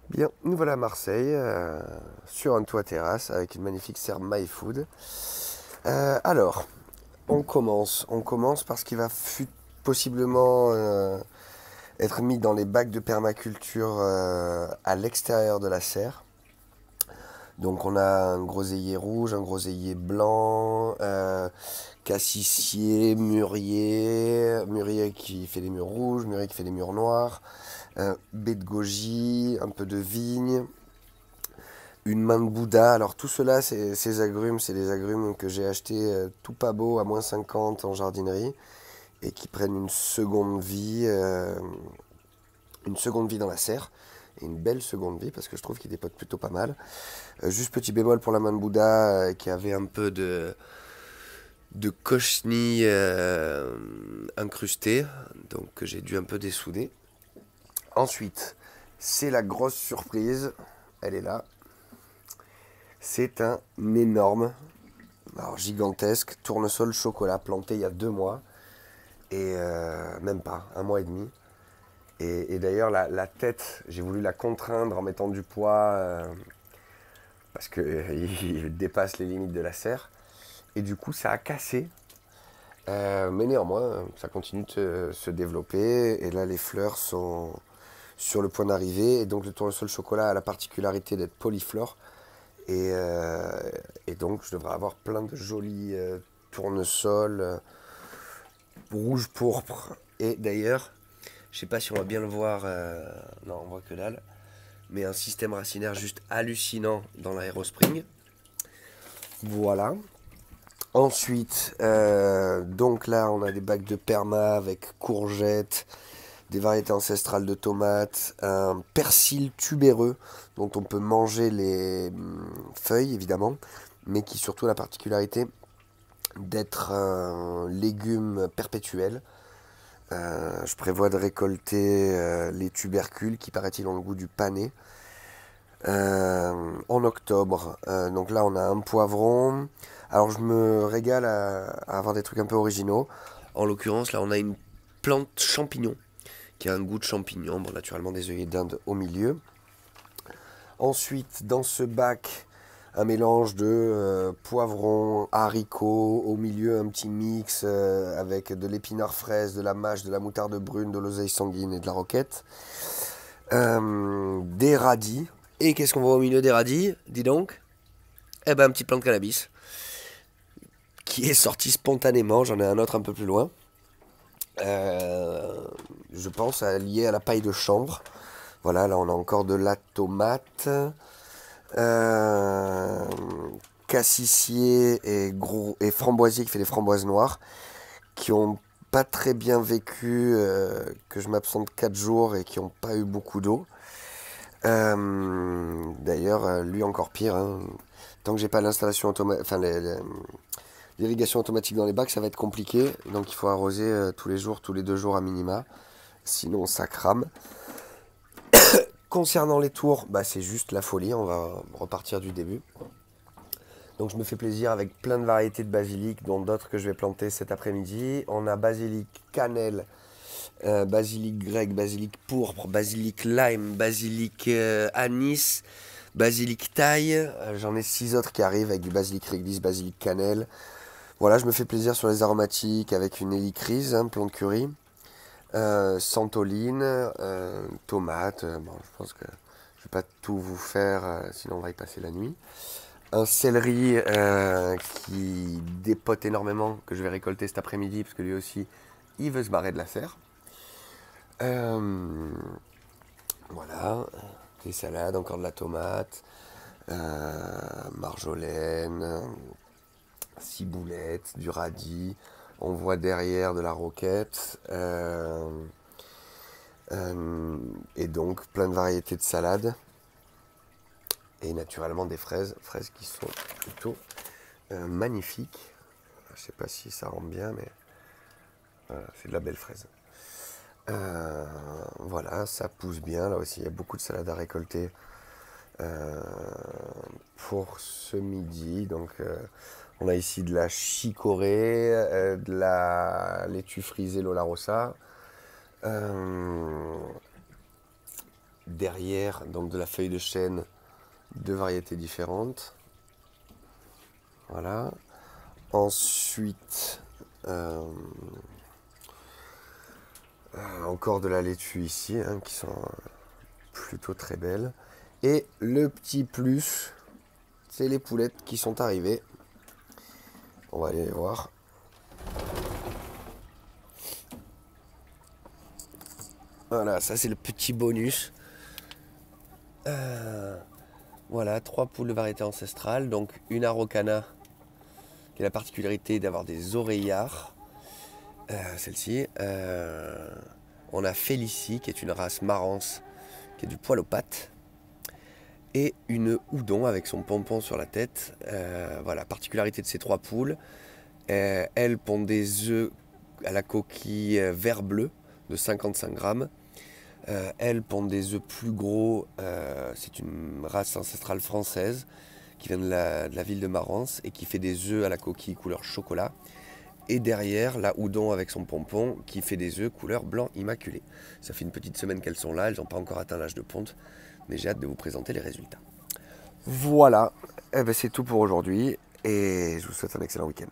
Bien, nous voilà à Marseille, sur un toit terrasse avec une magnifique serre My Food. Alors, on commence parce qu'il va possiblement être mis dans les bacs de permaculture à l'extérieur de la serre. Donc on a un groseillier rouge, un groseillier blanc, cassissier, mûrier qui fait des murs rouges, mûrier qui fait des murs noirs, baie de goji, un peu de vigne, une main de Bouddha. Alors tout cela, ces agrumes, c'est des agrumes que j'ai achetés tout pas beau à -50 en jardinerie et qui prennent une seconde vie dans la serre. Et une belle seconde vie parce que je trouve qu'ils dépotent plutôt pas mal. Juste petit bémol pour la main de Bouddha qui avait un peu de cochenille incrustée, donc que j'ai dû un peu dessouder. Ensuite, c'est la grosse surprise, elle est là. C'est un énorme, alors gigantesque, tournesol chocolat planté il y a 2 mois, et même pas, 1 mois et demi. Et d'ailleurs, la tête, j'ai voulu la contraindre en mettant du poids parce qu'il dépasse les limites de la serre. Et du coup, ça a cassé. Mais néanmoins, ça continue de se développer. Et là, les fleurs sont sur le point d'arriver. Et donc, le tournesol chocolat a la particularité d'être polyflore. Et, euh, et donc, je devrais avoir plein de jolis tournesols rouge pourpre. Et d'ailleurs, je sais pas si on va bien le voir. Non, on voit que dalle. Mais un système racinaire juste hallucinant dans l'Aérospring. Voilà. Ensuite, donc là, on a des bacs de perma avec courgettes, des variétés ancestrales de tomates, un persil tubéreux dont on peut manger les feuilles évidemment, mais qui surtout a la particularité d'être un légume perpétuel. Je prévois de récolter les tubercules qui paraît-il ont le goût du panais en octobre. Donc là on a un poivron. Alors je me régale à avoir des trucs un peu originaux. En l'occurrence là on a une plante champignon qui a un goût de champignon, bon naturellement des œillets d'Inde au milieu. Ensuite dans ce bac un mélange de poivron, haricots, au milieu un petit mix avec de l'épinard fraise, de la mâche, de la moutarde brune, de l'oseille sanguine et de la roquette. Des radis. Et qu'est-ce qu'on voit au milieu des radis? Dis donc. Eh ben un petit plant de cannabis qui est sorti spontanément. J'en ai un autre un peu plus loin. Je pense lié à la paille de chanvre. Voilà, là on a encore de la tomate. Euh, Cassissier et framboisier qui fait des framboises noires qui ont pas très bien vécu, que je m'absente 4 jours et qui n'ont pas eu beaucoup d'eau. D'ailleurs, lui encore pire, hein. Tant que j'ai pas l'installation automatique, enfin l'irrigation automatique dans les bacs, ça va être compliqué. Donc il faut arroser tous les jours, tous les 2 jours à minima. Sinon ça crame. Concernant les tours, bah, c'est juste la folie. On va repartir du début. Donc je me fais plaisir avec plein de variétés de basilic, dont d'autres que je vais planter cet après-midi. On a basilic cannelle, basilic grec, basilic pourpre, basilic lime, basilic anis, basilic thaï. J'en ai 6 autres qui arrivent avec du basilic réglisse, basilic cannelle. Voilà, je me fais plaisir sur les aromatiques avec une hélicryse, hein, plante curry, santoline, tomate. Bon, je pense que je vais pas tout vous faire, sinon on va y passer la nuit. Un céleri qui dépote énormément, que je vais récolter cet après-midi, parce que lui aussi, il veut se barrer de la serre. Euh, voilà, des salades, encore de la tomate, marjolaine, ciboulette, du radis. On voit derrière de la roquette. Et donc plein de variétés de salades. Et naturellement des fraises qui sont plutôt magnifiques. Je sais pas si ça rend bien, mais c'est de la belle fraise. Voilà, ça pousse bien. Là aussi, il y a beaucoup de salades à récolter euh, pour ce midi. Donc, on a ici de la chicorée, de la laitue frisée Lola Rossa, euh, derrière, donc de la feuille de chêne, 2 variétés différentes. Voilà. Ensuite, encore de la laitue ici, hein, qui sont plutôt très belles. Et le petit plus, c'est les poulettes qui sont arrivées. On va aller les voir. Voilà, ça c'est le petit bonus. Voilà, 3 poules de variété ancestrale. Donc une Araucana, qui a la particularité d'avoir des oreillards. Celle-ci. On a Félicie, qui est une race marrance, qui a du poil aux pattes. Et une Houdon avec son pompon sur la tête. Voilà, particularité de ces 3 poules. Elles pondent des œufs à la coquille vert bleu de 55 grammes. Elles pondent des œufs plus gros. C'est une race ancestrale française qui vient de la ville de Marans et qui fait des œufs à la coquille couleur chocolat. Et derrière, la Houdon avec son pompon qui fait des œufs couleur blanc immaculé. Ça fait une petite semaine qu'elles sont là, elles n'ont pas encore atteint l'âge de ponte, mais j'ai hâte de vous présenter les résultats. Voilà, eh ben c'est tout pour aujourd'hui et je vous souhaite un excellent week-end.